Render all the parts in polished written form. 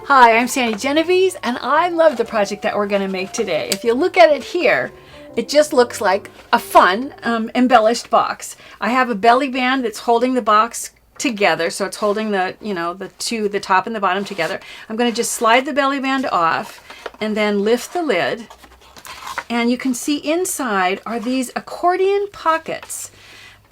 Hi, I'm Sandi Genovese, and I love the project that we're going to make today. If you look at it here, it just looks like a fun embellished box. I have a belly band that's holding the box together, so it's holding the top and the bottom together. I'm going to just slide the belly band off and then lift the lid, and you can see inside are these accordion pockets.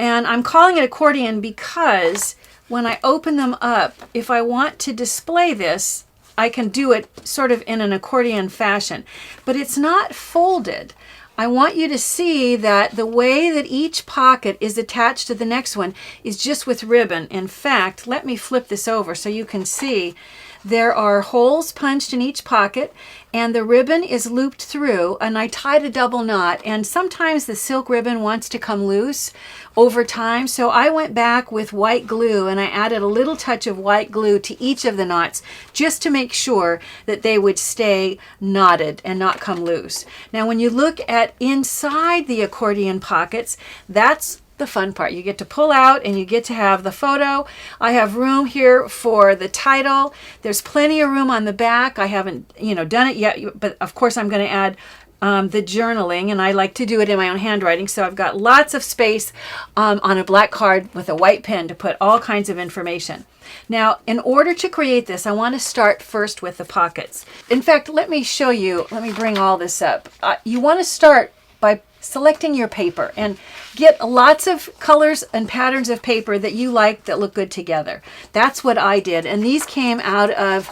And I'm calling it accordion because when I open them up, if I want to display this, I can do it sort of in an accordion fashion, but it's not folded. I want you to see that the way that each pocket is attached to the next one is just with ribbon. In fact, let me flip this over so you can see there are holes punched in each pocket, and the ribbon is looped through, and I tied a double knot, and sometimes the silk ribbon wants to come loose over time, so I went back with white glue and I added a little touch of white glue to each of the knots just to make sure that they would stay knotted and not come loose. Now when you look at inside the accordion pockets, that's the fun part. You get to pull out and you get to have the photo. I have room here for the title. There's plenty of room on the back. I haven't done it yet, but of course I'm going to add the journaling, and I like to do it in my own handwriting, so I've got lots of space on a black card with a white pen to put all kinds of information. Now, in order to create this, I want to start first with the pockets. In fact, let me show you, let me bring all this up. You want to start by selecting your paper and get lots of colors and patterns of paper that you like that look good together. That's what I did, and these came out of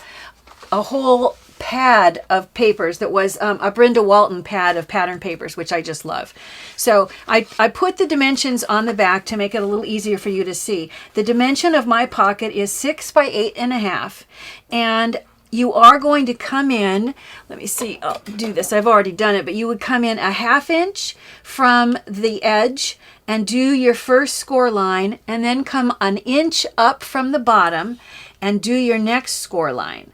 a whole pad of papers that was a Brenda Walton pad of pattern papers, which I just love. So I put the dimensions on the back to make it a little easier for you to see. The dimension of my pocket is 6 by 8.5, and you are going to come in, let me see, I'll do this, I've already done it, but you would come in 1/2 inch from the edge and do your first score line, and then come 1 inch up from the bottom and do your next score line.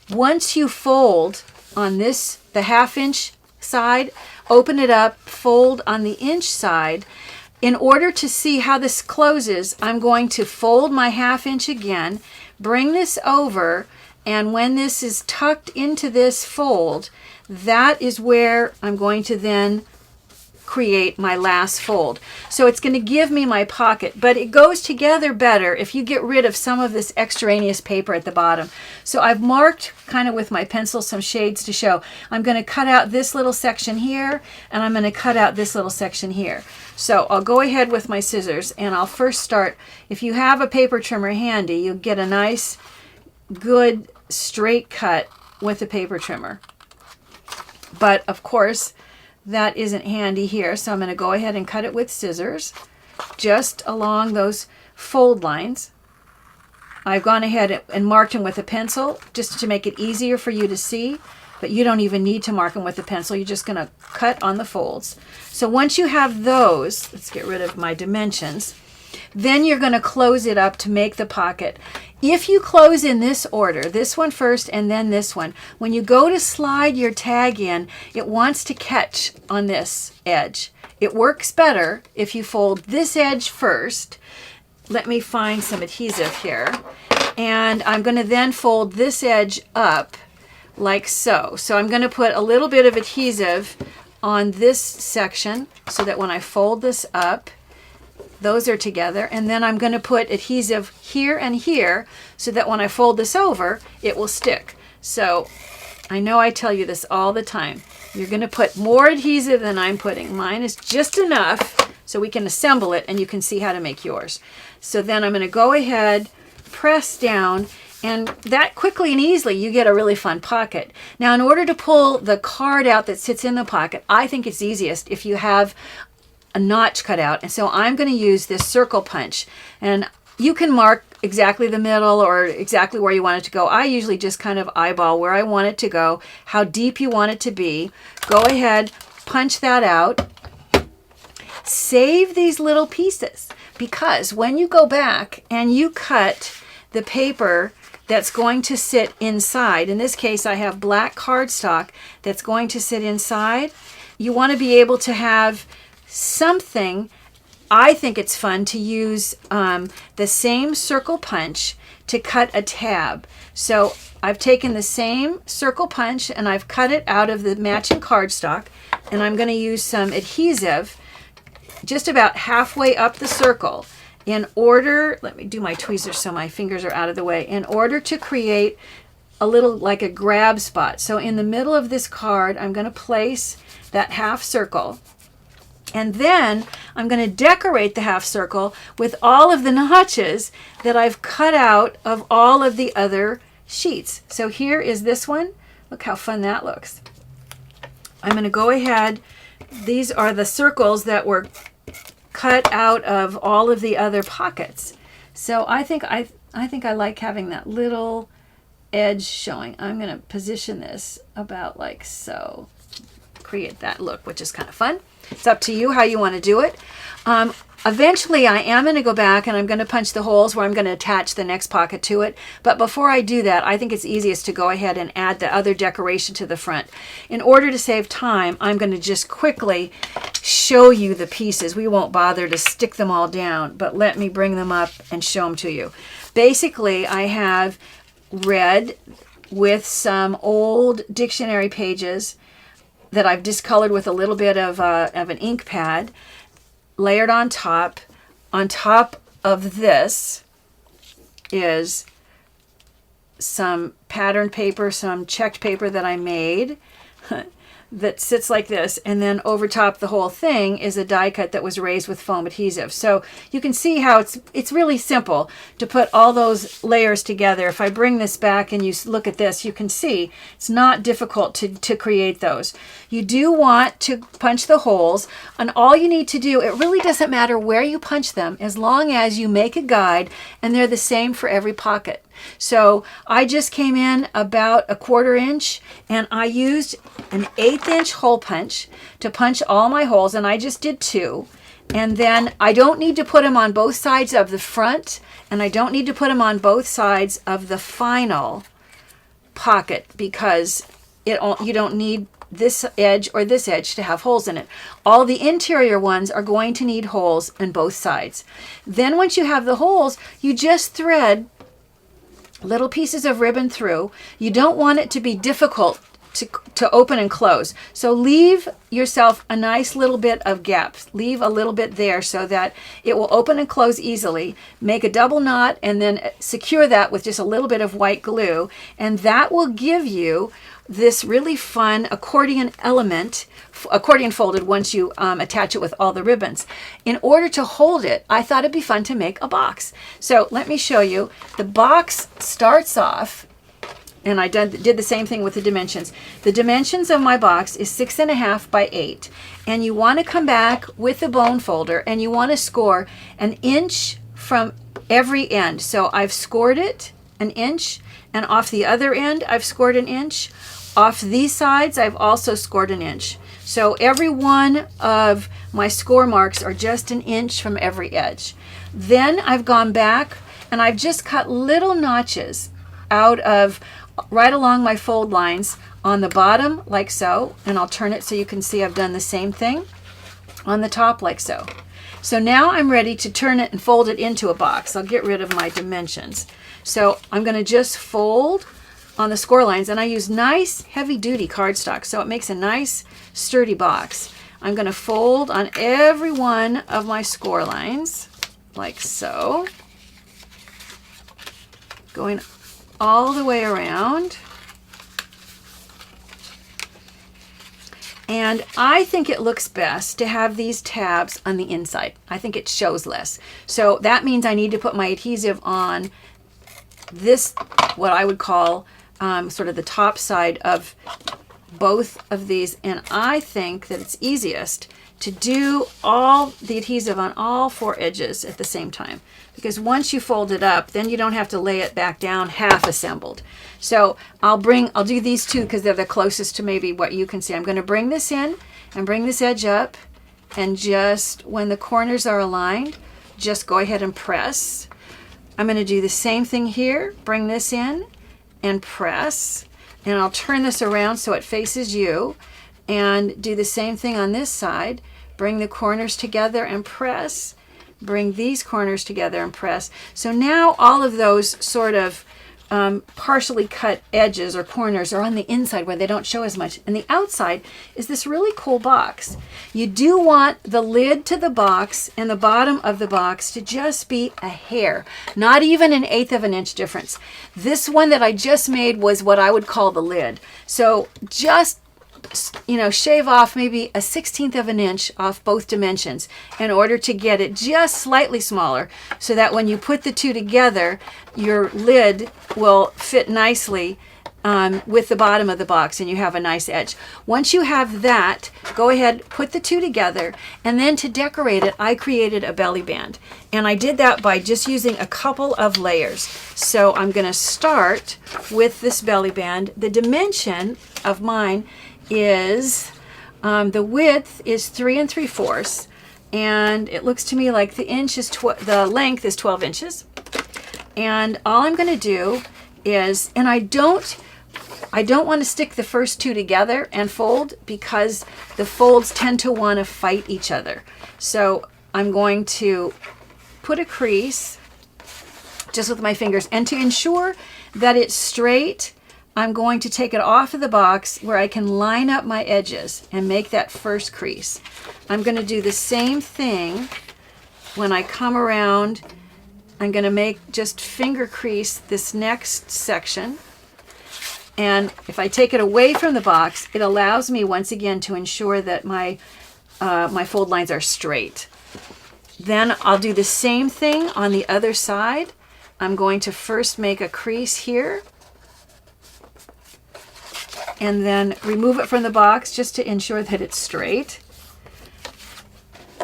Once you fold on this, the 1/2 inch side, open it up, fold on the inch side. In order to see how this closes, I'm going to fold my 1/2 inch again, bring this over, and when this is tucked into this fold, that is where I'm going to then create my last fold. So it's going to give me my pocket, but it goes together better if you get rid of some of this extraneous paper at the bottom. So I've marked kind of with my pencil some shades to show. I'm going to cut out this little section here, and I'm going to cut out this little section here. So I'll go ahead with my scissors, and I'll first start. If you have a paper trimmer handy, you'll get a nice good straight cut with a paper trimmer. But of course that isn't handy here, so I'm going to go ahead and cut it with scissors just along those fold lines. I've gone ahead and marked them with a pencil just to make it easier for you to see, but you don't even need to mark them with a pencil. You're just going to cut on the folds. So once you have those, let's get rid of my dimensions, then you're going to close it up to make the pocket. If you close in this order, this one first and then this one, when you go to slide your tag in, it wants to catch on this edge. It works better if you fold this edge first. Let me find some adhesive here. And I'm going to then fold this edge up like so. So I'm going to put a little bit of adhesive on this section so that when I fold this up, those are together, and then I'm going to put adhesive here and here so that when I fold this over, it will stick. So I know I tell you this all the time. You're going to put more adhesive than I'm putting. Mine is just enough so we can assemble it and you can see how to make yours. So then I'm going to go ahead, press down, and that quickly and easily you get a really fun pocket. Now in order to pull the card out that sits in the pocket, I think it's easiest if you have a notch cut out, and so I'm going to use this circle punch, and you can mark exactly the middle or exactly where you want it to go. I usually just kind of eyeball where I want it to go, how deep you want it to be. Go ahead, punch that out. Save these little pieces, because when you go back and you cut the paper that's going to sit inside, in this case I have black cardstock that's going to sit inside, you want to be able to have something I think it's fun to use the same circle punch to cut a tab. So I've taken the same circle punch and I've cut it out of the matching cardstock, and I'm going to use some adhesive just about halfway up the circle in order, let me do my tweezers so my fingers are out of the way, in order to create a little like a grab spot. So in the middle of this card, I'm going to place that half circle. And then I'm going to decorate the half circle with all of the notches that I've cut out of all of the other sheets. So here is this one. Look how fun that looks. I'm going to go ahead. These are the circles that were cut out of all of the other pockets. So I think I like having that little edge showing. I'm going to position this about like so. Create that look, which is kind of fun. It's up to you how you want to do it. Eventually I am going to go back and I'm going to punch the holes where I'm going to attach the next pocket to it. But before I do that, I think it's easiest to go ahead and add the other decoration to the front. In order to save time, I'm going to just quickly show you the pieces. We won't bother to stick them all down, but let me bring them up and show them to you. Basically, I have red with some old dictionary pages that I've discolored with a little bit of an ink pad, layered on top. On top of this is some pattern paper, some checked paper that I made that sits like this, and then over top the whole thing is a die cut that was raised with foam adhesive. So you can see how it's really simple to put all those layers together. If I bring this back and you look at this, you can see it's not difficult to create those. You do want to punch the holes, and all you need to do, it really doesn't matter where you punch them as long as you make a guide and they're the same for every pocket. So I just came in about 1/4 inch and I used an 1/8 inch hole punch to punch all my holes, and I just did 2. And then I don't need to put them on both sides of the front, and I don't need to put them on both sides of the final pocket because you don't need this edge or this edge to have holes in it. All the interior ones are going to need holes on both sides. Then once you have the holes, you just thread little pieces of ribbon through. You don't want it to be difficult to open and close. So leave yourself a nice little bit of gap. Leave a little bit there so that it will open and close easily. Make a double knot and then secure that with just a little bit of white glue. And that will give you this really fun accordion element, accordion folded once you attach it with all the ribbons. In order to hold it, I thought it'd be fun to make a box. So let me show you. The box starts off, and I did the same thing with the dimensions. The dimensions of my box is 6.5 by 8. And you want to come back with the bone folder and you want to score 1 inch from every end. So I've scored it 1 inch, and off the other end I've scored 1 inch. Off these sides I've also scored 1 inch. So every one of my score marks are just 1 inch from every edge. Then I've gone back and I've just cut little notches out of right along my fold lines on the bottom like so, and I'll turn it so you can see I've done the same thing on the top like so. So now I'm ready to turn it and fold it into a box. I'll get rid of my dimensions. So I'm going to just fold on the score lines, and I use nice heavy duty cardstock so it makes a nice sturdy box. I'm going to fold on every one of my score lines like so, going all the way around. And I think it looks best to have these tabs on the inside. I think it shows less. So that means I need to put my adhesive on this, what I would call sort of the top side of both of these. And I think that it's easiest to do all the adhesive on all 4 edges at the same time, because once you fold it up, then you don't have to lay it back down half assembled. So I'll do these 2 because they're the closest to maybe what you can see. I'm going to bring this in and bring this edge up, and just when the corners are aligned, just go ahead and press. I'm going to do the same thing here, bring this in and press, and I'll turn this around so it faces you, and do the same thing on this side. Bring the corners together and press, bring these corners together and press. So now all of those sort of partially cut edges or corners are on the inside where they don't show as much. And the outside is this really cool box. You do want the lid to the box and the bottom of the box to just be a hair, not even an 1/8 of an inch difference. This one that I just made was what I would call the lid. So just, you know, shave off maybe a 1/16 of an inch off both dimensions in order to get it just slightly smaller, so that when you put the two together, your lid will fit nicely with the bottom of the box and you have a nice edge. Once you have that, go ahead, put the two together, and then to decorate it, I created a belly band. And I did that by just using a couple of layers. So I'm going to start with this belly band. The dimension of mine is, the width is 3 3/4, and it looks to me like the length is 12 inches. And all I'm going to do is, and I don't want to stick the first two together and fold, because the folds tend to want to fight each other. So I'm going to put a crease just with my fingers, and to ensure that it's straight, I'm going to take it off of the box where I can line up my edges and make that first crease. I'm going to do the same thing when I come around. I'm going to just finger crease this next section. And if I take it away from the box, it allows me once again to ensure that my fold lines are straight. Then I'll do the same thing on the other side. I'm going to first make a crease here, and then remove it from the box just to ensure that it's straight.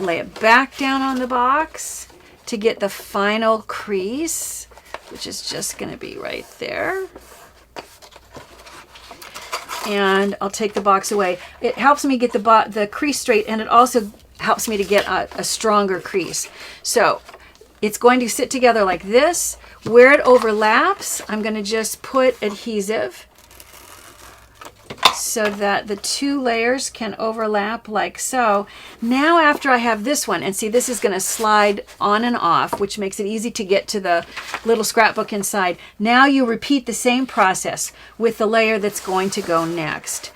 Lay it back down on the box to get the final crease, which is just going to be right there. And I'll take the box away. It helps me get the crease straight, and it also helps me to get a stronger crease. So it's going to sit together like this. Where it overlaps, I'm going to just put adhesive so that the two layers can overlap like so. Now after I have this one, and see, this is going to slide on and off, which makes it easy to get to the little scrapbook inside. Now you repeat the same process with the layer that's going to go next.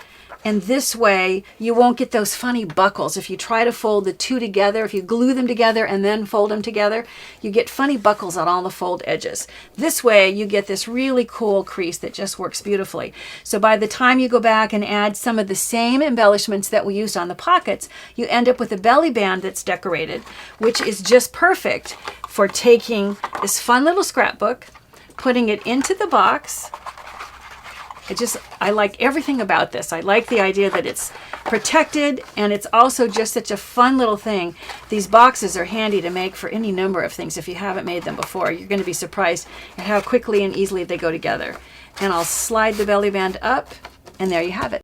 And this way, you won't get those funny buckles. If you try to fold the two together, if you glue them together and then fold them together, you get funny buckles on all the fold edges. This way, you get this really cool crease that just works beautifully. So by the time you go back and add some of the same embellishments that we used on the pockets, you end up with a belly band that's decorated, which is just perfect for taking this fun little scrapbook, putting it into the box. I like everything about this. I like the idea that it's protected, and it's also just such a fun little thing. These boxes are handy to make for any number of things. If you haven't made them before, you're going to be surprised at how quickly and easily they go together. And I'll slide the belly band up, and there you have it.